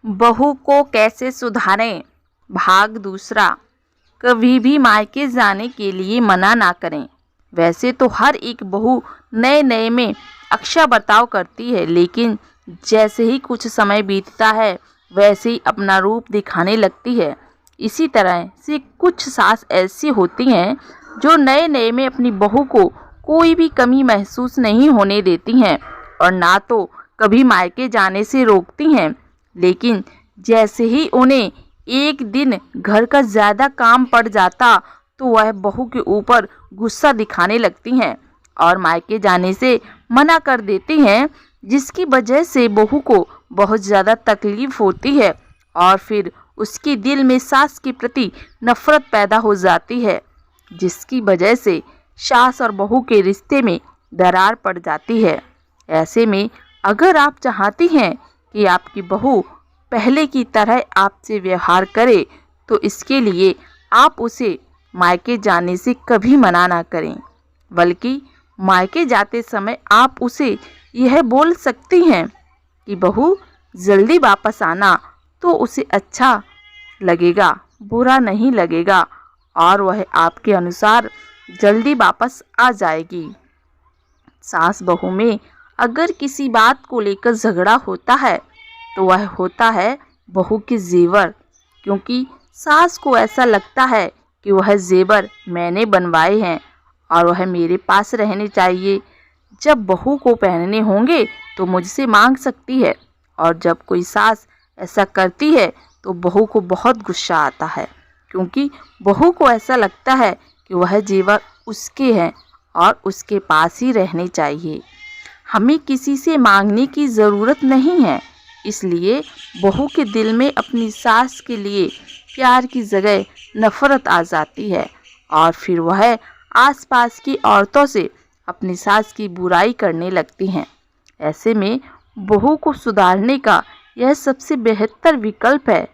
बहू को कैसे सुधारें। भाग दूसरा। कभी भी मायके जाने के लिए मना ना करें। वैसे तो हर एक बहू नए नए में अच्छा बर्ताव करती है, लेकिन जैसे ही कुछ समय बीतता है वैसे ही अपना रूप दिखाने लगती है। इसी तरह से कुछ सास ऐसी होती हैं जो नए नए में अपनी बहू को कोई भी कमी महसूस नहीं होने देती हैं और ना तो कभी मायके जाने से रोकती हैं, लेकिन जैसे ही उन्हें एक दिन घर का ज़्यादा काम पड़ जाता तो वह बहू के ऊपर गुस्सा दिखाने लगती हैं और मायके जाने से मना कर देती हैं, जिसकी वजह से बहू को बहुत ज़्यादा तकलीफ़ होती है और फिर उसके दिल में सास के प्रति नफ़रत पैदा हो जाती है, जिसकी वजह से सास और बहू के रिश्ते में दरार पड़ जाती है। ऐसे में अगर आप चाहती हैं कि आपकी बहू पहले की तरह आपसे व्यवहार करे तो इसके लिए आप उसे मायके जाने से कभी मना ना करें, बल्कि मायके जाते समय आप उसे यह बोल सकती हैं कि बहू जल्दी वापस आना, तो उसे अच्छा लगेगा, बुरा नहीं लगेगा और वह आपके अनुसार जल्दी वापस आ जाएगी। सास बहू में अगर किसी बात को लेकर झगड़ा होता है तो वह होता है बहू के जेवर, क्योंकि सास को ऐसा लगता है कि वह जेवर मैंने बनवाए हैं और वह मेरे पास रहने चाहिए। जब बहू को पहनने होंगे तो मुझसे मांग सकती है, और जब कोई सास ऐसा करती है तो बहू को बहुत गुस्सा आता है, क्योंकि बहू को ऐसा लगता है कि वह जेवर उसके हैं और उसके पास ही रहने चाहिए। हमें किसी से मांगने की ज़रूरत नहीं है, इसलिए बहू के दिल में अपनी सास के लिए प्यार की जगह नफ़रत आ जाती है और फिर वह आसपास की औरतों से अपनी सास की बुराई करने लगती हैं। ऐसे में बहू को सुधारने का यह सबसे बेहतर विकल्प है।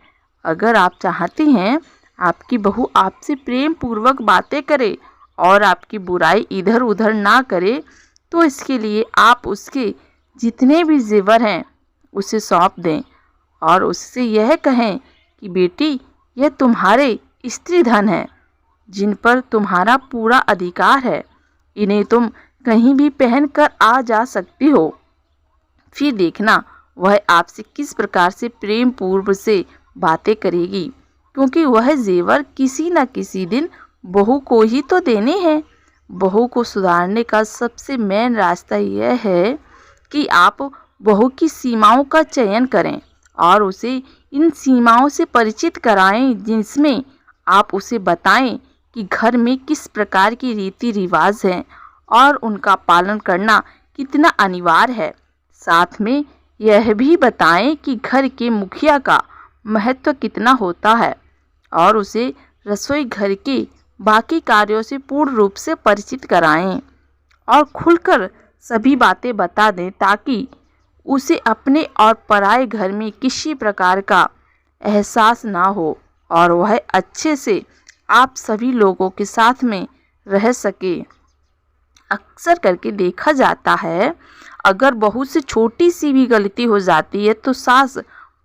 अगर आप चाहती हैं आपकी बहू आपसे प्रेम पूर्वक बातें करे और आपकी बुराई इधर उधर ना करे, तो इसके लिए आप उसके जितने भी जेवर हैं उसे सौंप दें और उससे यह कहें कि बेटी, यह तुम्हारे स्त्री धन है जिन पर तुम्हारा पूरा अधिकार है। इन्हें तुम कहीं भी पहन कर आ जा सकती हो। फिर देखना वह आपसे किस प्रकार से प्रेम पूर्व से बातें करेगी, क्योंकि वह जेवर किसी न किसी दिन बहू को ही तो देने हैं। बहू को सुधारने का सबसे मेन रास्ता यह है कि आप बहू की सीमाओं का चयन करें और उसे इन सीमाओं से परिचित कराएं, जिसमें आप उसे बताएं कि घर में किस प्रकार की रीति रिवाज हैं और उनका पालन करना कितना अनिवार्य है। साथ में यह भी बताएं कि घर के मुखिया का महत्व कितना होता है और उसे रसोई घर के बाकी कार्यों से पूर्ण रूप से परिचित कराएं और खुलकर सभी बातें बता दें, ताकि उसे अपने और पराए घर में किसी प्रकार का एहसास ना हो और वह अच्छे से आप सभी लोगों के साथ में रह सके। अक्सर करके देखा जाता है, अगर बहू से छोटी सी भी गलती हो जाती है तो सास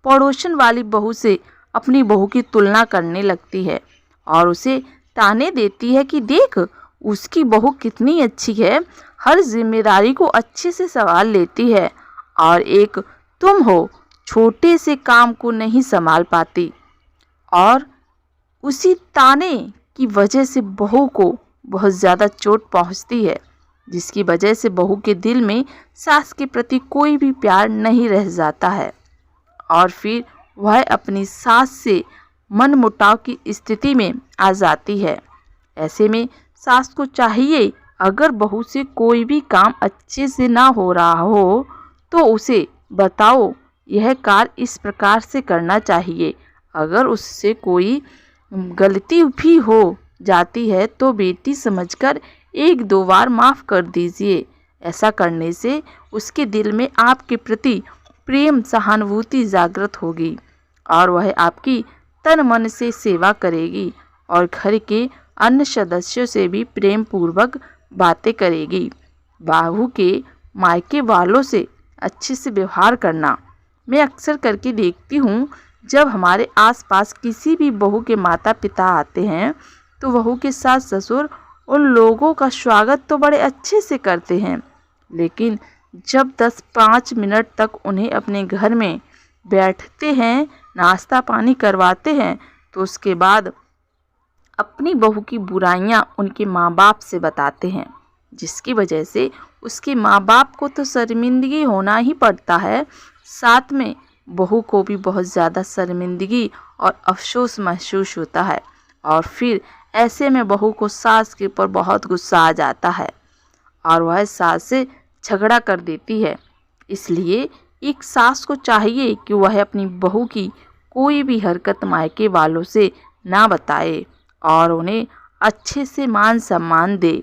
पड़ोसन वाली बहू से अपनी बहू की तुलना करने लगती है और उसे ताने देती है कि देख उसकी बहू कितनी अच्छी है, हर जिम्मेदारी को अच्छे से संभाल लेती है और एक तुम हो, छोटे से काम को नहीं संभाल पाती। और उसी ताने की वजह से बहू को बहुत ज़्यादा चोट पहुंचती है, जिसकी वजह से बहू के दिल में सास के प्रति कोई भी प्यार नहीं रह जाता है और फिर वह अपनी सास से मनमुटाव की स्थिति में आ जाती है। ऐसे में सास को चाहिए, अगर बहू से कोई भी काम अच्छे से ना हो रहा हो तो उसे बताओ यह कार्य इस प्रकार से करना चाहिए। अगर उससे कोई गलती भी हो जाती है तो बेटी समझकर एक दो बार माफ़ कर दीजिए। ऐसा करने से उसके दिल में आपके प्रति प्रेम सहानुभूति जागृत होगी और वह आपकी तन मन से सेवा करेगी और घर के अन्य सदस्यों से भी प्रेम पूर्वक बातें करेगी। बहू के मायके वालों से अच्छे से व्यवहार करना मैं अक्सर करके देखती हूँ, जब हमारे आसपास किसी भी बहू के माता पिता आते हैं तो बहू के सास ससुर उन लोगों का स्वागत तो बड़े अच्छे से करते हैं, लेकिन जब 10-5 मिनट तक उन्हें अपने घर में बैठते हैं, नाश्ता पानी करवाते हैं, तो उसके बाद अपनी बहू की बुराइयां उनके माँ बाप से बताते हैं, जिसकी वजह से उसके माँ बाप को तो शर्मिंदगी होना ही पड़ता है, साथ में बहू को भी बहुत ज़्यादा शर्मिंदगी और अफसोस महसूस होता है। और फिर ऐसे में बहू को सास के ऊपर बहुत गुस्सा आ जाता है और वह सास से झगड़ा कर देती है। इसलिए एक सास को चाहिए कि वह अपनी बहू की कोई भी हरकत मायके वालों से ना बताए और उन्हें अच्छे से मान सम्मान दे,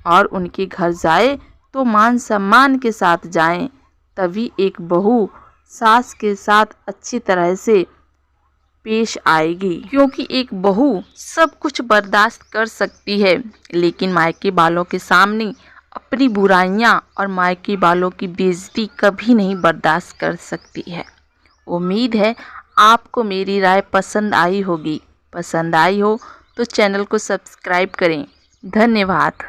और उनके घर जाए तो मान सम्मान के साथ जाएं, तभी एक बहू सास के साथ अच्छी तरह से पेश आएगी। क्योंकि एक बहू सब कुछ बर्दाश्त कर सकती है, लेकिन मायके वालों के सामने अपनी बुराइयां और मायके वालों की बेइज्जती कभी नहीं बर्दाश्त कर सकती है। उम्मीद है आपको मेरी राय पसंद आई होगी। पसंद आई हो तो चैनल को सब्सक्राइब करें। धन्यवाद।